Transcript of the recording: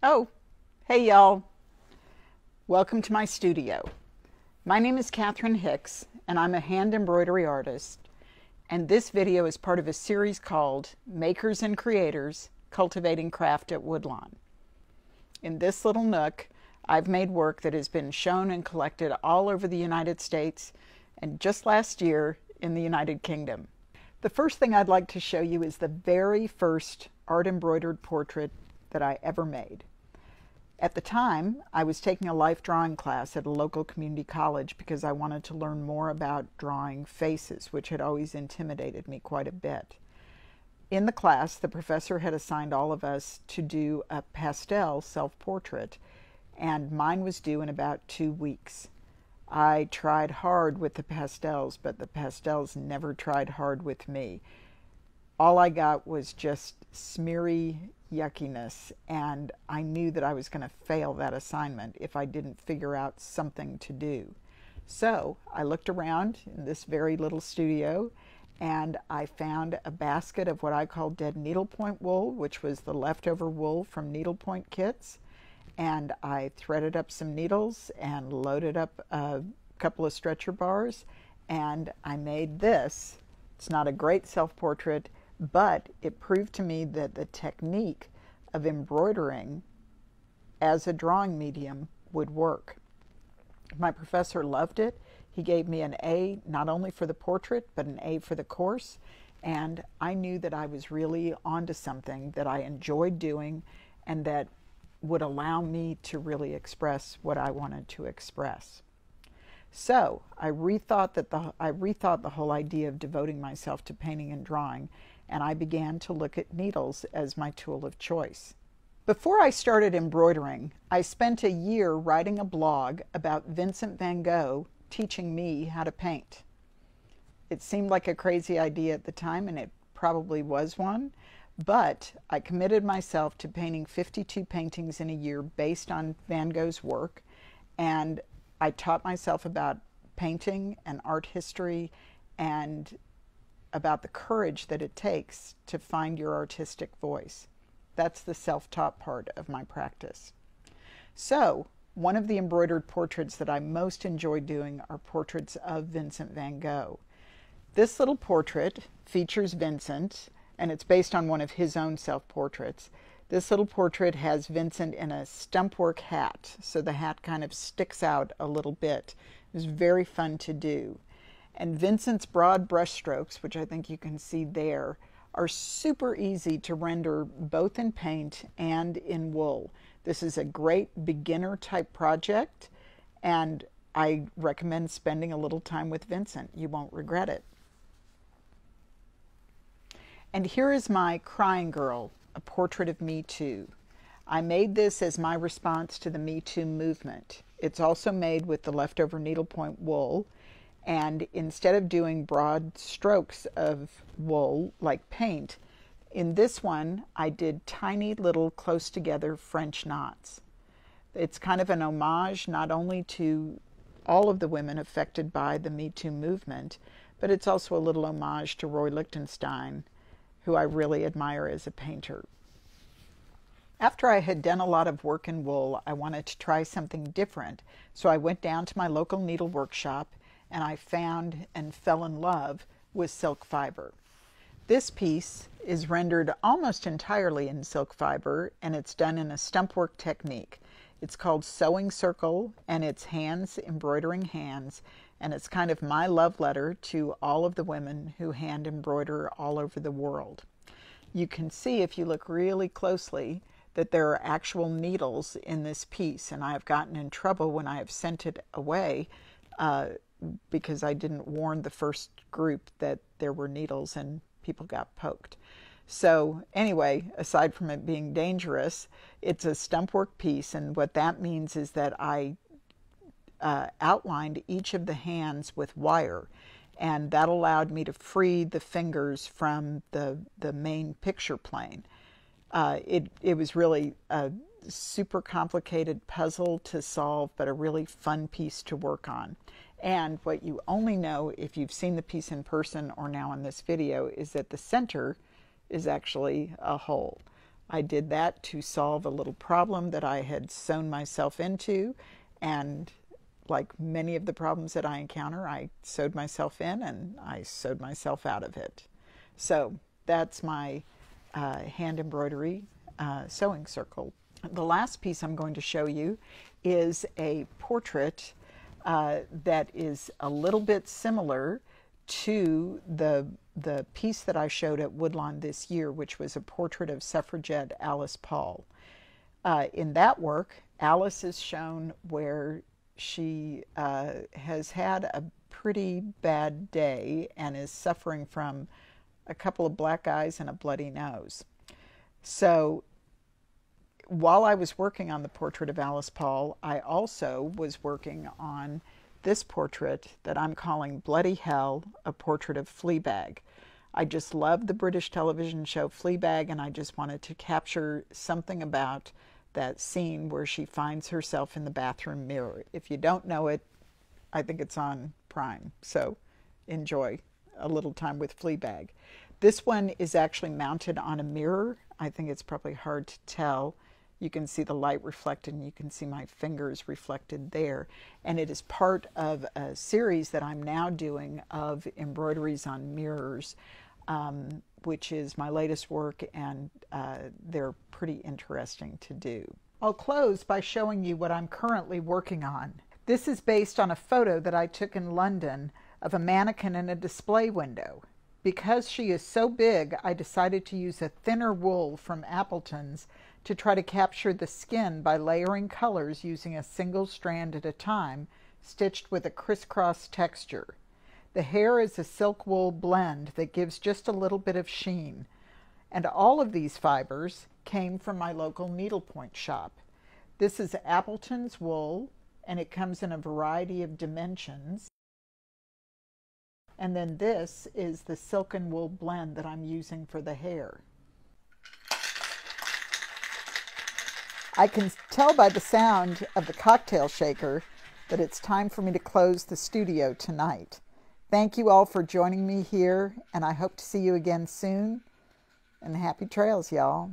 Oh, hey y'all. Welcome to my studio. My name is Catherine Hicks, and I'm a hand embroidery artist. And this video is part of a series called Makers and Creators, Cultivating Craft at Woodlawn. In this little nook, I've made work that has been shown and collected all over the United States and just last year in the United Kingdom. The first thing I'd like to show you is the very first art embroidered portrait that I ever made. At the time, I was taking a life drawing class at a local community college because I wanted to learn more about drawing faces, which had always intimidated me quite a bit. In the class, the professor had assigned all of us to do a pastel self-portrait, and mine was due in about 2 weeks. I tried hard with the pastels, but the pastels never tried hard with me. All I got was just smeary yuckiness, and I knew that I was going to fail that assignment if I didn't figure out something to do. So I looked around in this very little studio, and I found a basket of what I call dead needlepoint wool, which was the leftover wool from needlepoint kits. And I threaded up some needles and loaded up a couple of stretcher bars, and I made this. It's not a great self-portrait, but it proved to me that the technique of embroidering as a drawing medium would work. My professor loved it. He gave me an A not only for the portrait, but an A for the course, and I knew that I was really onto something that I enjoyed doing and that would allow me to really express what I wanted to express. So I rethought the whole idea of devoting myself to painting and drawing, and I began to look at needles as my tool of choice. Before I started embroidering, I spent a year writing a blog about Vincent van Gogh teaching me how to paint. It seemed like a crazy idea at the time, and it probably was one, but I committed myself to painting 52 paintings in a year based on Van Gogh's work, and I taught myself about painting and art history and about the courage that it takes to find your artistic voice. That's the self-taught part of my practice. So, one of the embroidered portraits that I most enjoy doing are portraits of Vincent van Gogh. This little portrait features Vincent, and it's based on one of his own self-portraits. This little portrait has Vincent in a stumpwork hat, so the hat kind of sticks out a little bit. It was very fun to do. And Vincent's broad brush strokes, which I think you can see there, are super easy to render both in paint and in wool. This is a great beginner type project, and I recommend spending a little time with Vincent. You won't regret it. And here is my Crying Girl, a portrait of Me Too. I made this as my response to the Me Too movement. It's also made with the leftover needlepoint wool, and instead of doing broad strokes of wool like paint, in this one I did tiny little close together French knots. It's kind of an homage not only to all of the women affected by the Me Too movement, but it's also a little homage to Roy Lichtenstein, who I really admire as a painter. After I had done a lot of work in wool, I wanted to try something different, so I went down to my local needle workshop and I found and fell in love with silk fiber. This piece is rendered almost entirely in silk fiber, and it's done in a stumpwork technique. It's called Sewing Circle, and it's hands embroidering hands, and it's kind of my love letter to all of the women who hand embroider all over the world. You can see, if you look really closely, that there are actual needles in this piece, and I have gotten in trouble when I have sent it away because I didn't warn the first group that there were needles and people got poked. So anyway, aside from it being dangerous, it's a stumpwork piece, and what that means is that I outlined each of the hands with wire, and that allowed me to free the fingers from the main picture plane. It was really a super complicated puzzle to solve, but a really fun piece to work on. And what you only know if you've seen the piece in person or now in this video is that the center is actually a hole. I did that to solve a little problem that I had sewn myself into, and like many of the problems that I encounter, I sewed myself in and I sewed myself out of it. So that's my hand embroidery sewing circle. The last piece I'm going to show you is a portrait that is a little bit similar to the piece that I showed at Woodlawn this year, which was a portrait of suffragette Alice Paul. In that work, Alice is shown where she has had a pretty bad day and is suffering from a couple of black eyes and a bloody nose. So while I was working on the portrait of Alice Paul, I also was working on this portrait that I'm calling Bloody Hell, a portrait of Fleabag. I just loved the British television show Fleabag, and I just wanted to capture something about that scene where she finds herself in the bathroom mirror. If you don't know it, I think it's on Prime, so enjoy a little time with Fleabag. This one is actually mounted on a mirror. I think it's probably hard to tell. You can see the light reflected, and you can see my fingers reflected there. And it is part of a series that I'm now doing of embroideries on mirrors, which is my latest work, and they're pretty interesting to do. I'll close by showing you what I'm currently working on. This is based on a photo that I took in London of a mannequin in a display window. Because she is so big, I decided to use a thinner wool from Appleton's to try to capture the skin by layering colors using a single strand at a time, stitched with a crisscross texture. The hair is a silk wool blend that gives just a little bit of sheen. And all of these fibers came from my local needlepoint shop. This is Appleton's wool, and it comes in a variety of dimensions. And then this is the silk and wool blend that I'm using for the hair. I can tell by the sound of the cocktail shaker that it's time for me to close the studio tonight. Thank you all for joining me here, and I hope to see you again soon. And happy trails, y'all.